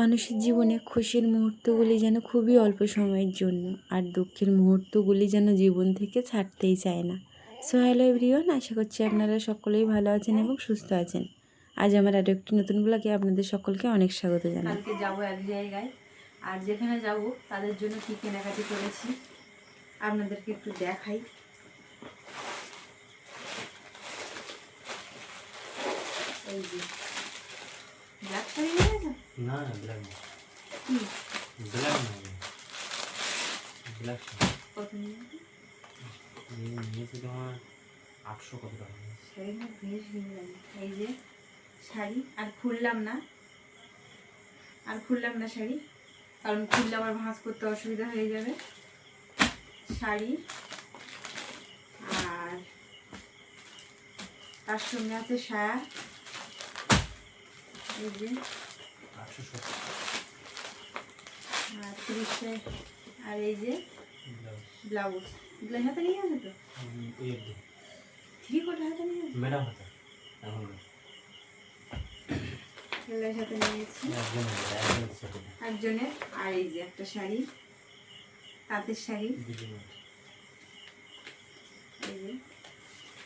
মানুষের জীবনে খুশির মুহূর্তগুলি যেন খুবই অল্প সময়ের জন্য, আর দুঃখের মুহূর্তগুলি যেন জীবন থেকে ছাড়তেই চায় না। সো হ্যালো এভরিওয়ান, আশা করছি আপনারা সকলেই ভালো আছেন এবং সুস্থ আছেন। আজ আমার আরও একটি নতুন ব্লগে আপনাদের সকলকে অনেক স্বাগত জানাই। কালকে যাবো এক জায়গায়, আর যেখানে যাব তাদের জন্য কী কেনাকাটি করেছি আপনাদেরকে একটু দেখাই। এই যে ব্ল্যাক শাড়ি নিয়ে গেছো? না না ব্ল্যাক না, কি ব্ল্যাক না, ব্ল্যাক কত নিয়ে গেছো? নিয়েছে তোমার 800 কত টাকা নিয়েছে। শাড়ি না বেশ কিনলাম। এই যে শাড়ি, আর খুললাম না শাড়ি, কারণ খুললে আবার ভাঁজ করতে অসুবিধা হয়ে যাবে। শাড়ি আর তার সঙ্গে আছে সায়া, এই যে 870 আর 30, আর এই যে ব্লাউজ ব্লাউজ। এগুলো হাতে নিয়ে আছে তো, এই থ্রি কোটা হাতে নিয়ে আছে, ম্যাডাম হাতে এখন এগুলোর সাথে নিয়েছি একজনের। আর এই যে একটা শাড়ি, তাঁতের শাড়ি, এই যে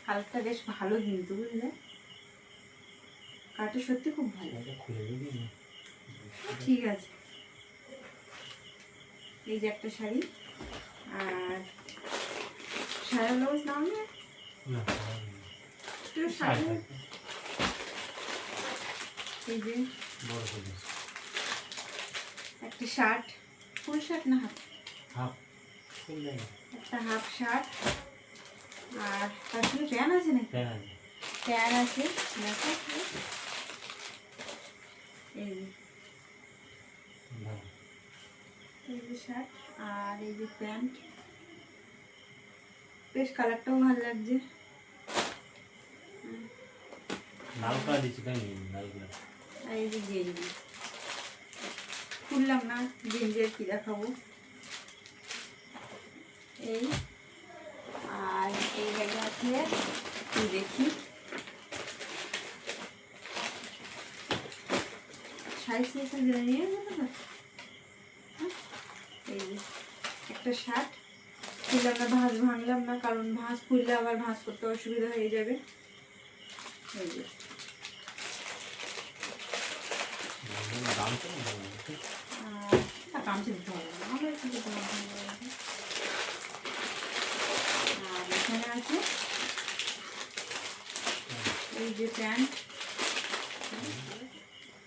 কালারটা বেশ ভালো কিন্তু বুঝলে, কালারটা সত্যি খুব ভালো। ঠিক আছে, এই যে একটা শাড়ি, আর সায়া ব্লাউজ নাও না শাড়ি। এই যে একটা শার্ট, ফুল শার্ট না হাফ, একটা হাফ শার্ট, আর তার সঙ্গে প্যান্ট আছে নাকি? প্যান্ট আছে, দেখো এই যে শার্ট আর এই যে প্যান্ট, বেশ কালারটাও ভালো লাগছে। আর এই যে গেঞ্জি, খুললাম না, গেঞ্জির কি দেখাবো। এই আর এই জায়গা আছে, দেখি সাইজ নিয়ে যাবো না। এই যে একটা শার্ট, খুললাম না, ভাঁজ ভাঙলাম না, কারণ ভাঁজ খুললে আবার ভাঁজ করতে অসুবিধা হয়ে যাবে। এই যে কামচে দিতে হবে না, আর এখানে আছে এই যে প্যান্ট,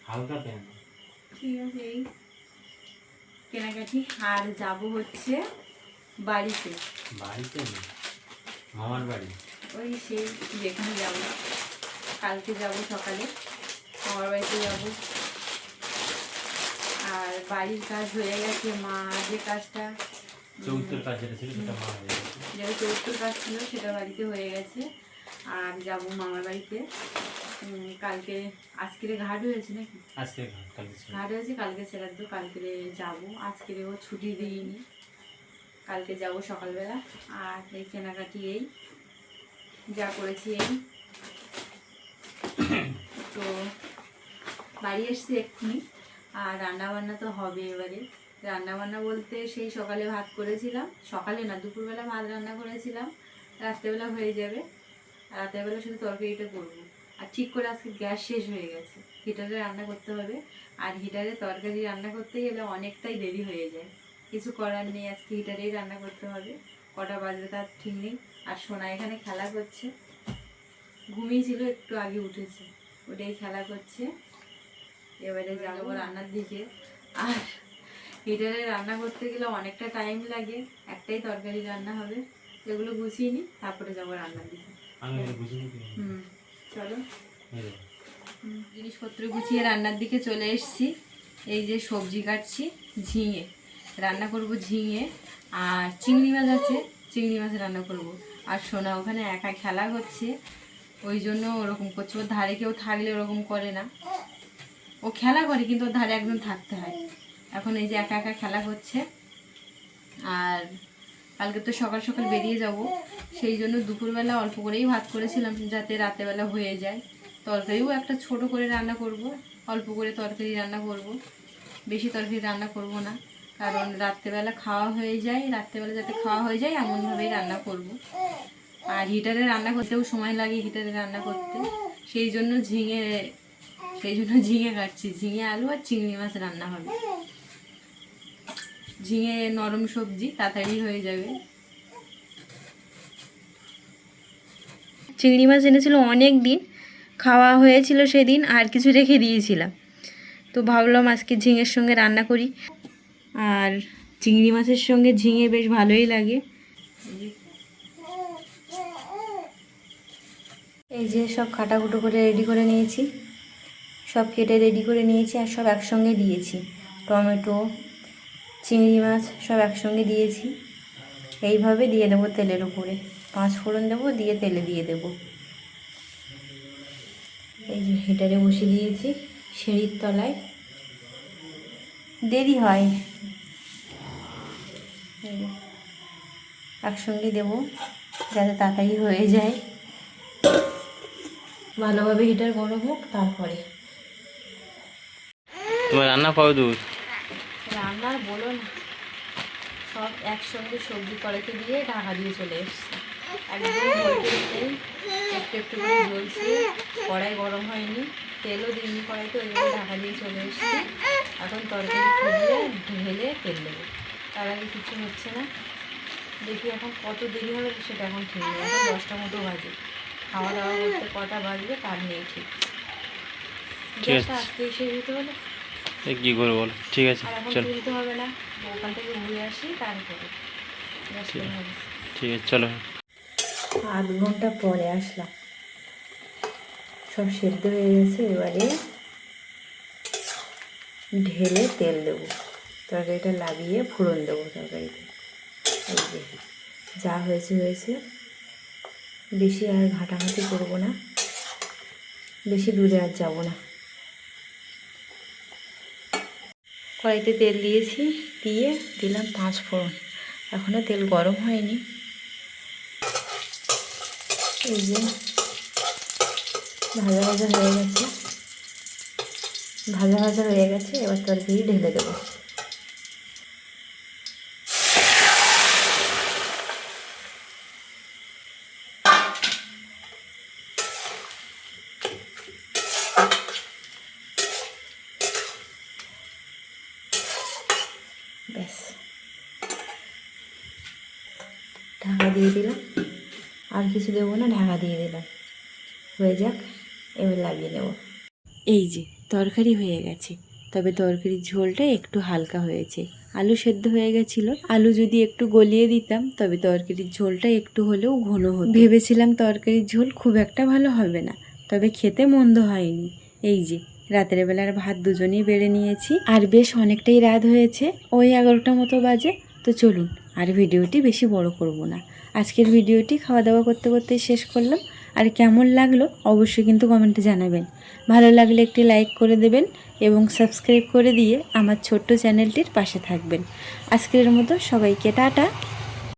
হালকা প্যান্ট। ঠিক আছে, এই কেনাকাটি। আর যাব হচ্ছে বাড়িতে, মামার বাড়ি, ওই সেই যেখানে যাব, কালকে যাব সকালে মামার বাড়িতে যাব। আর বাড়ির কাজ হয়ে গেছে, মা যে কাজটা চৌদ্দোর কাজ যেটা ছিল সেটা মা হয়ে গেছে, যেটা চৌদ্দোর কাজ ছিল সেটা বাড়িতে হয়ে গেছে। আর যাব মামার বাড়িতে কালকে। আজকের ঘাট হয়েছে নাকি? আজকে ঘাট হয়েছে, কালকে শ্রাদ্ধ, কালকে যাব। আজকের ও ছুটি দিইনি, কালকে যাব সকালবেলা। আর এই কেনাকাটি এই যা করেছি এই। তো বাড়ি এসছি এক্ষুনি, আর রান্নাবান্না তো হবে এবারে। রান্নাবান্না বলতে সেই সকালে ভাত করেছিলাম, সকালে না দুপুরবেলা ভাত রান্না করেছিলাম, রাত্রেবেলা হয়ে যাবে। রাত্রেবেলা শুধু তরকারিটা করবো। আর ঠিক করে আজকে গ্যাস শেষ হয়ে গেছে, হিটারে রান্না করতে হবে। আর হিটারে তরকারি রান্না করতে গেলে অনেকটাই দেরি হয়ে যায়, কিছু করার নেই, আজকে হিটারেই রান্না করতে হবে। কটা বাজবে তার ঠিক নেই। আর সোনা এখানে খেলা করছে, ঘুমিয়েছিল, একটু আগে উঠেছে, ওটাই খেলা করছে। এবারে যাবো রান্নার দিকে। আর হিটারে রান্না করতে গেলে অনেকটা টাইম লাগে, একটাই তরকারি রান্না হবে। এগুলো গুছিয়ে নিই, তারপরে যাবো রান্নার দিকে। চলো, জিনিসপত্র গুছিয়ে রান্নার দিকে চলে এসেছি। এই যে সবজি কাটছি, ঝিঙে রান্না করব, ঝিঙে আর চিংড়ি মাছ আছে, চিংড়ি মাছ রান্না করব। আর সোনা ওখানে একা খেলা করছে, ওই জন্য ওরকম করছে। ওর ধারে কেউ থাকলে ওরকম করে না, ও খেলা করে কিন্তু ওর ধারে একজন থাকতে হয়। এখন এই যে একা একা খেলা করছে। আর কালকে তো সকাল সকাল বেরিয়ে যাব, সেই জন্য দুপুরবেলা অল্প করেই ভাত করেছিলাম যাতে রাতেরবেলা হয়ে যায়। তরকারিও একটা ছোট করে রান্না করব, অল্প করে তরকারি রান্না করব। বেশি তরকারি রান্না করব না, কারণ রাত্রেবেলা খাওয়া হয়ে যায়, রাত্রেবেলা যাতে খাওয়া হয়ে যায় এমনভাবেই রান্না করব। আর হিটারে রান্না করতেও সময় লাগে, হিটারে রান্না করতে, সেই জন্য ঝিঙে কাটছি। ঝিঙে আলু আর চিংড়ি মাছ রান্না হবে। ঝিঙে নরম সবজি, তাড়াতাড়ি হয়ে যাবে। চিংড়ি মাছ এনেছিল অনেক দিন, খাওয়া হয়েছিল সেদিন, আর কিছু রেখে দিয়েছিলাম, তো ভাবলাম আজকে ঝিঙের সঙ্গে রান্না করি। আর চিংড়ি মাছের সঙ্গে ঝিঙে বেশ ভালোই লাগে। এই যে সব কাটাকুটো করে রেডি করে নিয়েছি, সব কেটে রেডি করে নিয়েছি, আর সব একসঙ্গে দিয়েছি। টমেটো, চিংড়ি মাছ সব একসঙ্গে দিয়েছি। এইভাবে দিয়ে দেবো তেলের উপরে, 5 ফোড়ন দেবো, দিয়ে তেলে দিয়ে দেবো। এই যে হিটারে বসিয়ে দিয়েছি সিঁড়ির তলায়, দেরি হয়, একসঙ্গে দেবো যাতে তাড়াতাড়ি হয়ে যায়। ভালোভাবে হিটার গরম হোক, তারপরে তোমার রান্না কবে দূর? রান্নার বলো না, সব একসঙ্গে সবজি কড়াইতে দিয়ে ঢাকা দিয়ে চলে এসছে। একদম একটু একটু করে জ্বলছে, কড়াই গরম হয়নি, তেলও দিইনি কড়াইতে, ওইভাবে ঢাকা দিয়ে চলে এসছে। এখন তরকারি খুঁজলে ঢেলে তেল দেবো, তার আগে কিছু হচ্ছে না। দেখি এখন কত দেরি হবে সেটা এখন ঠিক নেই। এখন 10টা মতো বাজে, খাওয়া দাওয়া করতে কটা বাজবে তার নেই ঠিক। গ্যাসটা আজকে এসে যেতে হলে কি করবো বলো? ঠিক আছে, আর এখন চলো। তুলতে হবে না, ওখান থেকে ঘুরে আসি তারপরে গ্যাসটা হবে। ঠিক আছে, চলো। 8 ঘন্টা পরে আসলাম, সব সেদ্ধ হয়ে গেছে। এবারে ঢেলে তেল দেবো, তরকারিটা লাগিয়ে ফোড়ন দেবো তরকারিতে। এই যে যা হয়েছে হয়েছে, বেশি আর ঘাটাঘাটি করবো না, বেশি দূরে আর যাব না। কড়াইতে তেল দিয়েছি, দিয়ে দিলাম 5 ফোড়ন। এখনও তেল গরম হয়নি। এই যে ভাজা ভাজা হয়ে গেছে, ভাজা ভাজা হয়ে গেছে। এবার তরকারি ঢেলে দেবো। ব্যাস, ঢাকা দিয়ে দিলাম, আর কিছু দেবো না, ঢাকা দিয়ে দিলাম, হয়ে যাক। এবার লাগিয়ে নেব। এই যে তরকারি হয়ে গেছে, তবে তরকারির ঝোলটা একটু হালকা হয়েছে। আলু সেদ্ধ হয়ে গেছিলো, আলু যদি একটু গলিয়ে দিতাম তবে তরকারির ঝোলটা একটু হলেও ঘন হতো। ভেবেছিলাম তরকারির ঝোল খুব একটা ভালো হবে না, তবে খেতে মন্দ হয়নি। এই যে রাতের বেলার ভাত দুজনেই বেড়ে নিয়েছি, আর বেশ অনেকটাই রাত হয়েছে, ওই 11টা মতো বাজে। তো চলুন, আর ভিডিওটি বেশি বড় করব না। আজকের ভিডিওটি খাওয়া দাওয়া করতে করতে শেষ করলাম। আর কেমন লাগলো অবশ্যই কিন্তু কমেন্টে জানাবেন। ভালো লাগলে একটি লাইক করে দেবেন এবং সাবস্ক্রাইব করে দিয়ে আমার ছোট্ট চ্যানেলটির পাশে থাকবেন। আজকের মতো সবাইকে টাটা।